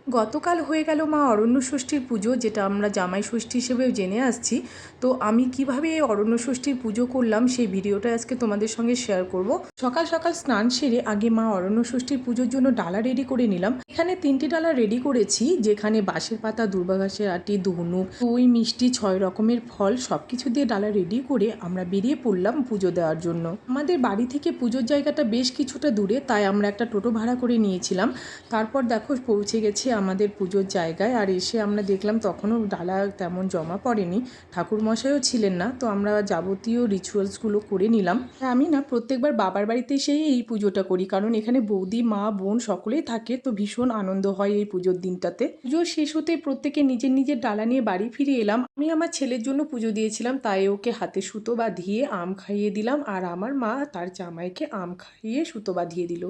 গতকাল হয়ে গেল মা অরণ্য ষষ্ঠীর পুজো, যেটা আমরা জামাই ষষ্ঠী হিসেবেও জেনে আসছি। তো আমি কিভাবে এই অরণ্য ষষ্ঠীর পুজো করলাম সেই ভিডিওটা আজকে তোমাদের সঙ্গে শেয়ার করব। সকাল সকাল স্নান সেরে আগে মা অরণ্য ষষ্ঠীর পুজোর জন্য ডালা রেডি করে নিলাম। এখানে 3টি ডালা রেডি করেছি, যেখানে বাঁশের পাতা, দূর্বা ঘাসের আটি, ধনুক, দই, মিষ্টি, 6 রকমের ফল সবকিছু দিয়ে ডালা রেডি করে আমরা বেরিয়ে পড়লাম পুজো দেওয়ার জন্য। আমাদের বাড়ি থেকে পুজোর জায়গাটা বেশ কিছুটা দূরে, তাই আমরা একটা টোটো ভাড়া করে নিয়েছিলাম। তারপর দেখো পৌঁছে গেছি আমাদের পুজোর জায়গায়, আর এসে আমরা দেখলাম তখনও ডালা তেমন জমা পড়েনি, ঠাকুরমশাইও ছিলেন না। তো আমরা যাবতীয় রিচুয়ালসগুলো করে নিলাম। আমি না প্রত্যেকবার বাবার বাড়িতে এসেই এই পুজোটা করি, কারণ এখানে বৌদি, মা, বোন সকলেই থাকে, তো ভীষণ আনন্দ হয় এই পুজোর দিনটাতে। পুজো শেষ হতে প্রত্যেকে নিজের নিজের ডালা নিয়ে বাড়ি ফিরে এলাম। আমি আমার ছেলের জন্য পুজো দিয়েছিলাম, তাই ওকে হাতে সুতো বাঁধিয়ে আম খাইয়ে দিলাম, আর আমার মা তার জামাইকে আম খাইয়ে সুতো বাঁধিয়ে দিল।